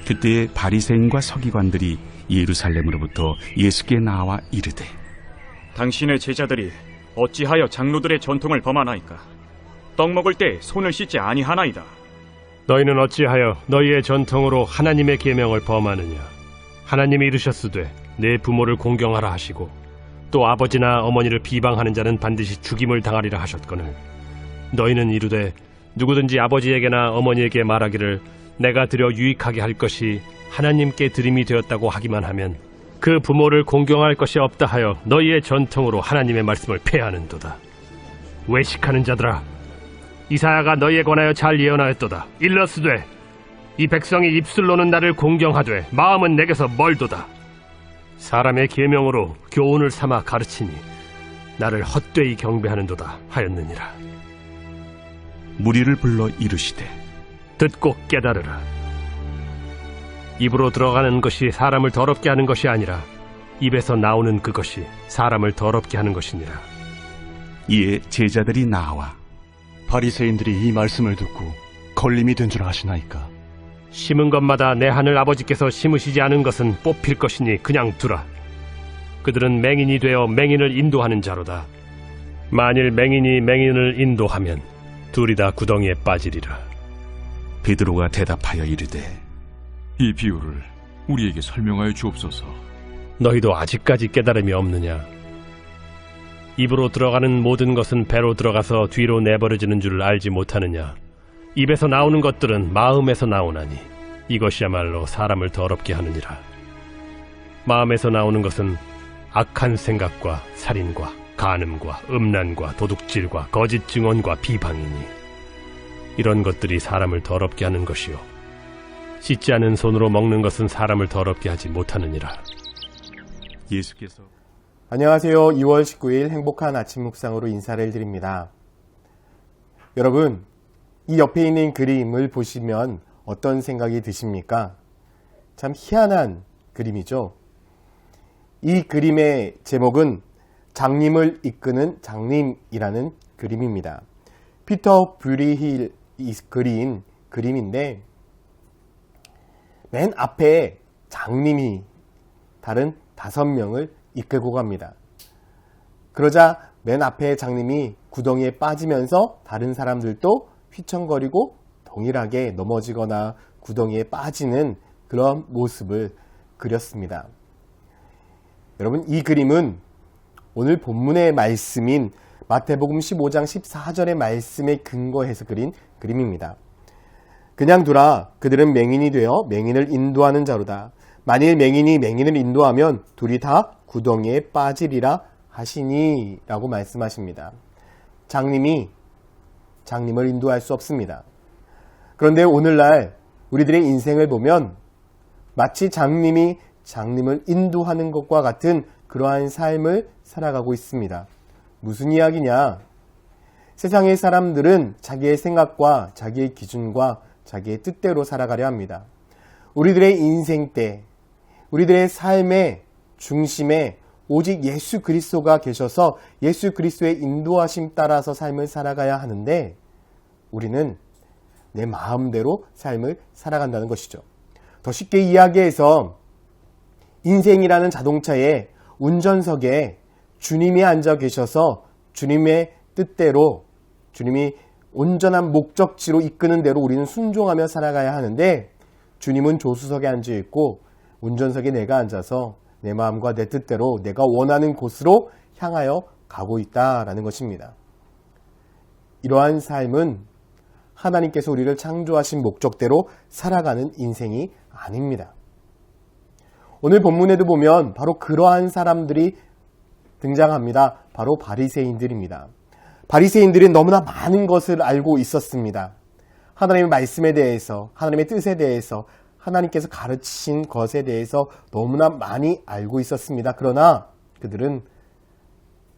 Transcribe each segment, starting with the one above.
그때에 바리새인과 서기관들이 예루살렘으로부터 예수께 나와 이르되 당신의 제자들이 어찌하여 장로들의 전통을 범하나이까? 떡 먹을 때 손을 씻지 아니하나이다. 너희는 어찌하여 너희의 전통으로 하나님의 계명을 범하느냐? 하나님이 이르셨으되 내 부모를 공경하라 하시고 또 아버지나 어머니를 비방하는 자는 반드시 죽임을 당하리라 하셨거늘 너희는 이르되 누구든지 아버지에게나 어머니에게 말하기를 내가 드려 유익하게 할 것이 하나님께 드림이 되었다고 하기만 하면 그 부모를 공경할 것이 없다 하여 너희의 전통으로 하나님의 말씀을 폐하는도다. 외식하는 자들아, 이사야가 너희에 관하여 잘 예언하였도다. 일러스되 이 백성이 입술로는 나를 공경하되 마음은 내게서 멀도다. 사람의 계명으로 교훈을 삼아 가르치니 나를 헛되이 경배하는도다 하였느니라. 무리를 불러 이르시되 듣고 깨달으라. 입으로 들어가는 것이 사람을 더럽게 하는 것이 아니라 입에서 나오는 그것이 사람을 더럽게 하는 것이니라. 이에 제자들이 나와 바리새인들이 이 말씀을 듣고 걸림이 된 줄 아시나이까? 심은 것마다 내 하늘 아버지께서 심으시지 않은 것은 뽑힐 것이니 그냥 두라. 그들은 맹인이 되어 맹인을 인도하는 자로다. 만일 맹인이 맹인을 인도하면 둘이 다 구덩이에 빠지리라. 베드로가 대답하여 이르되 이 비유를 우리에게 설명하여 주옵소서. 너희도 아직까지 깨달음이 없느냐? 입으로 들어가는 모든 것은 배로 들어가서 뒤로 내버려지는 줄 알지 못하느냐? 입에서 나오는 것들은 마음에서 나오나니 이것이야말로 사람을 더럽게 하느니라. 마음에서 나오는 것은 악한 생각과 살인과 간음과 음란과 도둑질과 거짓 증언과 비방이니 이런 것들이 사람을 더럽게 하는 것이요 씻지 않은 손으로 먹는 것은 사람을 더럽게 하지 못하느니라. 예수께서 안녕하세요. 2월 19일 행복한 아침 묵상으로 인사를 드립니다. 여러분, 이 옆에 있는 그림을 보시면 어떤 생각이 드십니까? 참 희한한 그림이죠. 이 그림의 제목은 장님을 이끄는 장님이라는 그림입니다. 피터 브리힐이 그린 그림인데 맨 앞에 장님이 다른 5명을 이끌고 갑니다. 그러자 맨 앞에 장님이 구덩이에 빠지면서 다른 사람들도 휘청거리고 동일하게 넘어지거나 구덩이에 빠지는 그런 모습을 그렸습니다. 여러분, 이 그림은 오늘 본문의 말씀인 마태복음 15장 14절의 말씀에 근거해서 그린 그림입니다. 그냥 두라. 그들은 맹인이 되어 맹인을 인도하는 자로다. 만일 맹인이 맹인을 인도하면 둘이 다 구덩이에 빠지리라 하시니 라고 말씀하십니다. 장님이 장님을 인도할 수 없습니다. 그런데 오늘날 우리들의 인생을 보면 마치 장님이 장님을 인도하는 것과 같은 그러한 삶을 살아가고 있습니다. 무슨 이야기냐? 세상의 사람들은 자기의 생각과 자기의 기준과 자기의 뜻대로 살아가려 합니다. 우리들의 인생 때, 우리들의 삶의 중심에 오직 예수 그리스도가 계셔서 예수 그리스도의 인도하심 따라서 삶을 살아가야 하는데 우리는 내 마음대로 삶을 살아간다는 것이죠. 더 쉽게 이야기해서 인생이라는 자동차의 운전석에 주님이 앉아 계셔서 주님의 뜻대로 주님이 온전한 목적지로 이끄는 대로 우리는 순종하며 살아가야 하는데 주님은 조수석에 앉아 있고 운전석에 내가 앉아서 내 마음과 내 뜻대로 내가 원하는 곳으로 향하여 가고 있다라는 것입니다. 이러한 삶은 하나님께서 우리를 창조하신 목적대로 살아가는 인생이 아닙니다. 오늘 본문에도 보면 바로 그러한 사람들이 등장합니다. 바로 바리새인들입니다. 바리새인들은 너무나 많은 것을 알고 있었습니다. 하나님의 말씀에 대해서, 하나님의 뜻에 대해서, 하나님께서 가르치신 것에 대해서 너무나 많이 알고 있었습니다. 그러나 그들은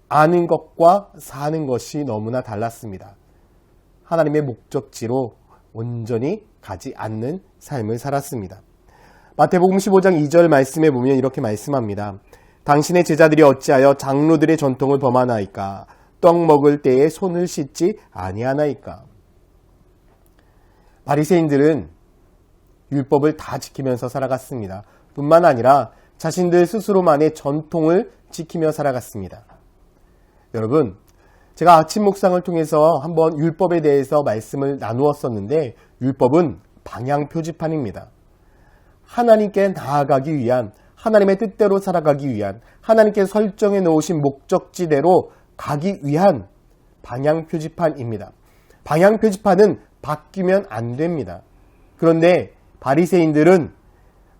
아는 것과 사는 것이 너무나 달랐습니다. 하나님의 목적지로 온전히 가지 않는 삶을 살았습니다. 마태복음 15장 2절 말씀에 보면 이렇게 말씀합니다. 당신의 제자들이 어찌하여 장로들의 전통을 범하나이까? 떡 먹을 때에 손을 씻지 아니하나이까? 바리새인들은 율법을 다 지키면서 살아갔습니다. 뿐만 아니라 자신들 스스로만의 전통을 지키며 살아갔습니다. 여러분, 제가 아침 묵상을 통해서 한번 율법에 대해서 말씀을 나누었었는데 율법은 방향 표지판입니다. 하나님께 나아가기 위한, 하나님의 뜻대로 살아가기 위한, 하나님께 설정해 놓으신 목적지대로 가기 위한 방향 표지판입니다. 방향 표지판은 바뀌면 안 됩니다. 그런데 바리새인들은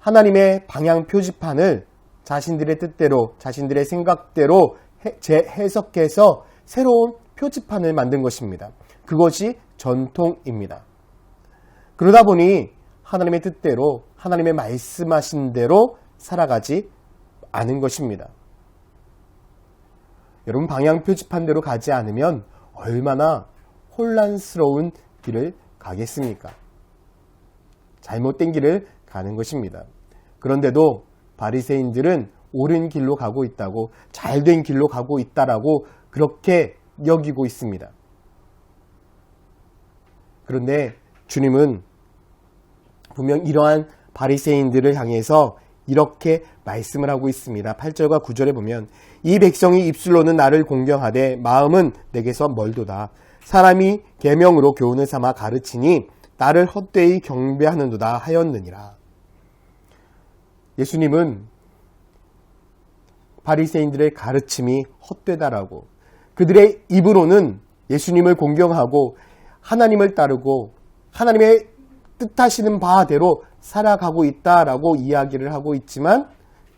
하나님의 방향 표지판을 자신들의 뜻대로, 자신들의 생각대로 재해석해서 새로운 표지판을 만든 것입니다. 그것이 전통입니다. 그러다 보니 하나님의 뜻대로, 하나님의 말씀하신 대로 살아가지 않은 것입니다. 여러분, 방향 표지판대로 가지 않으면 얼마나 혼란스러운 길을 가겠습니까? 잘못된 길을 가는 것입니다. 그런데도 바리새인들은 옳은 길로 가고 있다고, 잘된 길로 가고 있다라고 그렇게 여기고 있습니다. 그런데 주님은 분명 이러한 바리새인들을 향해서 이렇게 말씀을 하고 있습니다. 8절과 9절에 보면 이 백성이 입술로는 나를 공경하되 마음은 내게서 멀도다. 사람이 계명으로 교훈을 삼아 가르치니 나를 헛되이 경배하는도다 하였느니라. 예수님은 바리새인들의 가르침이 헛되다라고, 그들의 입으로는 예수님을 공경하고 하나님을 따르고 하나님의 뜻하시는 바대로 살아가고 있다라고 이야기를 하고 있지만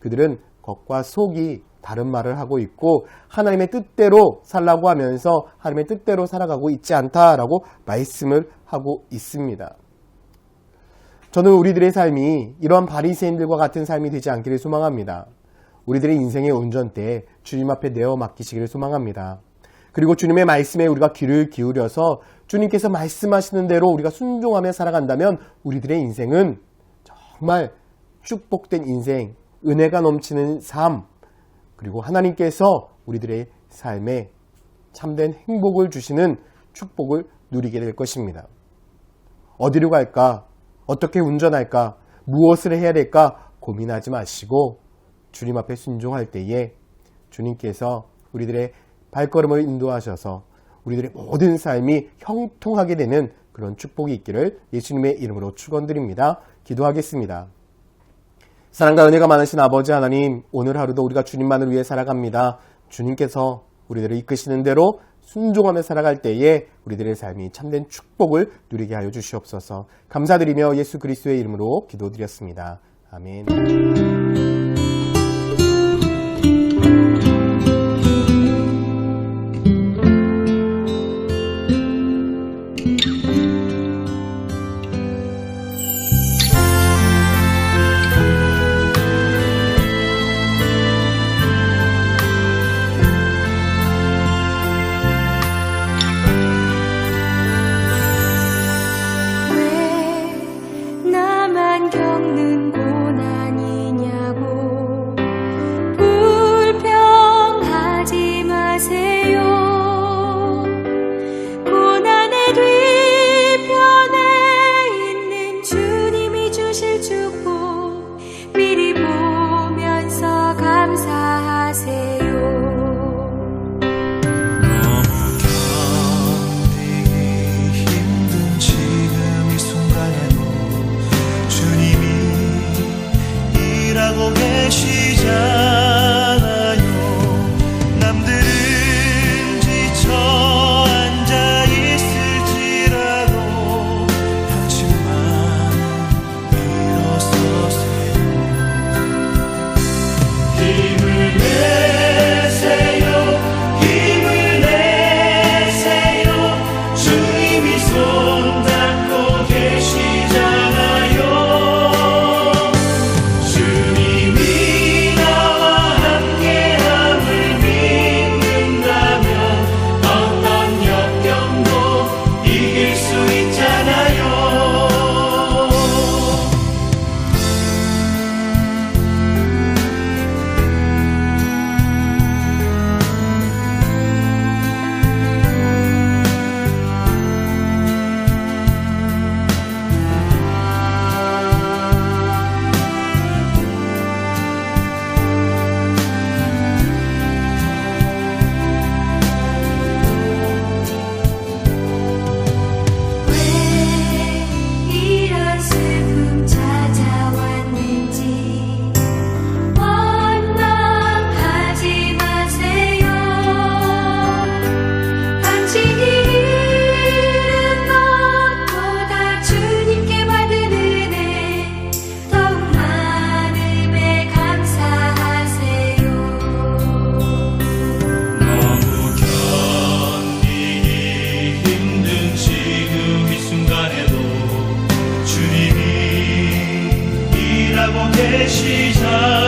그들은 겉과 속이 다른 말을 하고 있고 하나님의 뜻대로 살라고 하면서 하나님의 뜻대로 살아가고 있지 않다라고 말씀을 하고 있습니다. 저는 우리들의 삶이 이러한 바리새인들과 같은 삶이 되지 않기를 소망합니다. 우리들의 인생의 운전대에 주님 앞에 내어 맡기시기를 소망합니다. 그리고 주님의 말씀에 우리가 귀를 기울여서 주님께서 말씀하시는 대로 우리가 순종하며 살아간다면 우리들의 인생은 정말 축복된 인생, 은혜가 넘치는 삶, 그리고 하나님께서 우리들의 삶에 참된 행복을 주시는 축복을 누리게 될 것입니다. 어디로 갈까? 어떻게 운전할까? 무엇을 해야 될까? 고민하지 마시고 주님 앞에 순종할 때에 주님께서 우리들의 발걸음을 인도하셔서 우리들의 모든 삶이 형통하게 되는 그런 축복이 있기를 예수님의 이름으로 축원드립니다. 기도하겠습니다. 사랑과 은혜가 많으신 아버지 하나님, 오늘 하루도 우리가 주님만을 위해 살아갑니다. 주님께서 우리들을 이끄시는 대로 순종하며 살아갈 때에 우리들의 삶이 참된 축복을 누리게 하여 주시옵소서. 감사드리며 예수 그리스도의 이름으로 기도드렸습니다. 아멘. 왜 나만 겪는 고난이냐고 하고 계시자